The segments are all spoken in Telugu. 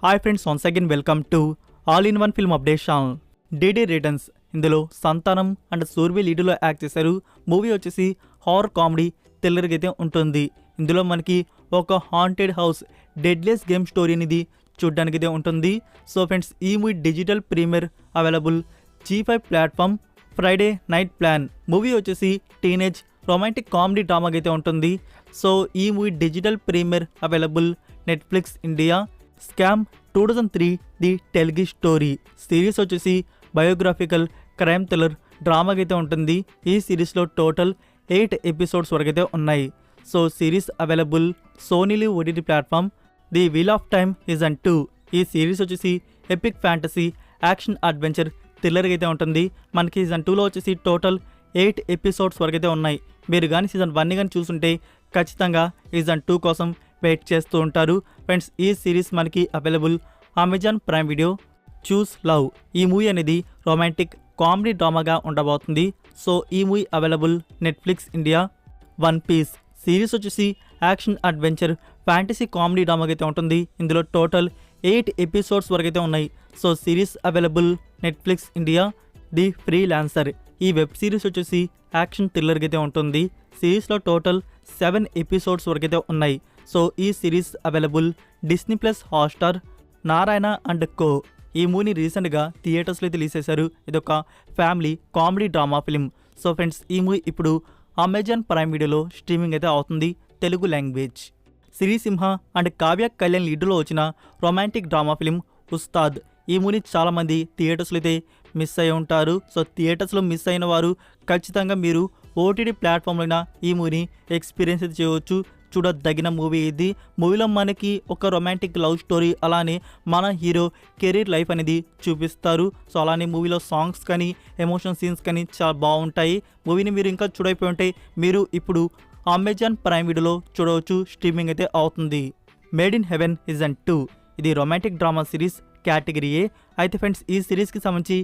Hi friends, once again welcome to all in one film update channel. DD returns. ఇందులో సంతానం అండ్ సూర్వి లీడ్లో యాక్ట్ చేశారు. మూవీ వచ్చేసి హారర్ కామెడీ థ్రిల్లర్గా అయితే ఉంటుంది. ఇందులో మనకి ఒక హాంటెడ్ హౌస్ డెడ్లెస్ గేమ్ స్టోరీ అనేది చూడ్డానికి అయితే ఉంటుంది. సో ఫ్రెండ్స్, ఈ movie digital premier available G5 platform Friday night plan. Movie వచ్చేసి టీనేజ్ రొమాంటిక్ కామెడీ డ్రామాగా అయితే ఉంటుంది. సో ఈ movie digital premier available Netflix India. Scam 2003 the Telugu story. Series వచ్చేసి బయోగ్రాఫికల్ క్రైమ్ థ్రిల్లర్ డ్రామాగా అయితే ఉంటుంది. ఈ సిరీస్లో టోటల్ 8 ఎపిసోడ్స్ వరకు అయితే ఉన్నాయి. So series available Sony OTT platform. The wheel of time season 2. ఈ సిరీస్ వచ్చేసి ఎపిక్ ఫ్యాంటసీ యాక్షన్ అడ్వెంచర్ థ్రిల్లర్గా అయితే ఉంటుంది. మనకి సీజన్ 2లో వచ్చేసి టోటల్ 8 ఎపిసోడ్స్ వరకు అయితే ఉన్నాయి. మీరు కానీ సీజన్ 1 కానీ చూసుంటే ఖచ్చితంగా సీజన్ 2 కోసం వెయిట్ చేస్తూ ఉంటారు. ఫ్రెండ్స్, ఈ సిరీస్ మనకి available Amazon Prime video. Choose love. ఈ మూవీ అనేది రొమాంటిక్ కామెడీ డ్రామాగా ఉండబోతుంది. సో ఈ movie available Netflix India. One piece series వచ్చేసి యాక్షన్ అడ్వెంచర్ ఫ్యాంటసీ కామెడీ డ్రామాగా అయితే ఉంటుంది. ఇందులో టోటల్ 8 ఎపిసోడ్స్ వరకు అయితే ఉన్నాయి. So series available Netflix India. The freelancer. ఈ వెబ్ సిరీస్ వచ్చేసి యాక్షన్ థ్రిల్లర్గా అయితే ఉంటుంది. సిరీస్లో టోటల్ 7 ఎపిసోడ్స్ వరకు అయితే ఉన్నాయి. సో ఈ series available Disney plus Hotstar. Narayana and co. ఈ మూవీని రీసెంట్గా థియేటర్స్లో అయితే రిలీజ్ చేశారు. ఇదొక family comedy drama film. So friends, ఈ మూవీ ఇప్పుడు అమెజాన్ ప్రైమ్ వీడియోలో స్ట్రీమింగ్ అయితే అవుతుంది తెలుగు లాంగ్వేజ్. శ్రీసింహ అండ్ కావ్య కళ్యాణ్ లీడ్లో వచ్చిన రొమాంటిక్ డ్రామా ఫిలిం ఉస్తాద్. ఈ మూవీని చాలామంది థియేటర్స్లో అయితే మిస్ అయి ఉంటారు. సో థియేటర్స్లో మిస్ అయిన వారు ఖచ్చితంగా మీరు ఓటీటీ ప్లాట్ఫామ్లో ఈ మూవీని ఎక్స్పీరియన్స్ అయితే చేయవచ్చు. చూడదగిన మూవీ ఇది. మూవీలో మనకి ఒక రొమాంటిక్ లవ్ స్టోరీ, అలానే మన హీరో కెరీర్ లైఫ్ అనేది చూపిస్తారు. సో అలానే మూవీలో సాంగ్స్ కానీ ఎమోషన్ సీన్స్ కానీ చాలా బాగుంటాయి. మూవీని మీరు ఇంకా చూడైపోయి ఉంటే మీరు ఇప్పుడు అమెజాన్ ప్రైమ్ వీడియోలో చూడవచ్చు. స్ట్రీమింగ్ అయితే అవుతుంది. Made in heaven season 2. ఇది romantic drama series category A. అయితే ఫ్రెండ్స్, ఈ సిరీస్కి సంబంధించి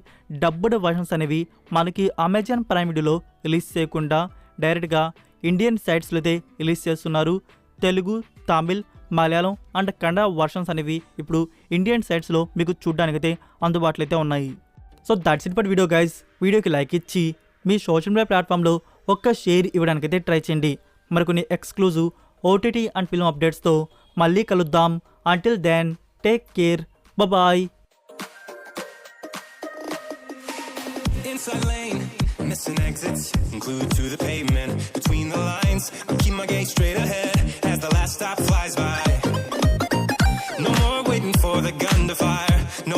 డబ్బుడ్ వర్షన్స్ అనేవి మనకి అమెజాన్ ప్రైమ్ వీడియోలో రిలీజ్ చేయకుండా డైరెక్ట్గా ఇండియన్ సైట్స్లో అయితే రిలీజ్ చేస్తున్నారు. తెలుగు, తమిళ్, మలయాళం అండ్ కన్నడ వర్షన్స్ అనేవి ఇప్పుడు ఇండియన్ సైట్స్లో మీకు చూడడానికైతే అందుబాటులో అయితే ఉన్నాయి. So that's it for video guys. వీడియోకి లైక్ ఇచ్చి మీ సోషల్ మీడియా ప్లాట్ఫామ్లో ఒక్క షేర్ ఇవ్వడానికైతే ట్రై చేయండి. మరికొన్ని ఎక్స్క్లూజివ్ ఓటీటీ అండ్ ఫిల్మ్ అప్డేట్స్తో మళ్ళీ కలుద్దాం. Until then take care. Bye. Missing exits, glued to the pavement. Between the lines, I keep my gaze straight ahead as the last stop flies by. No more waiting for the gun to fire.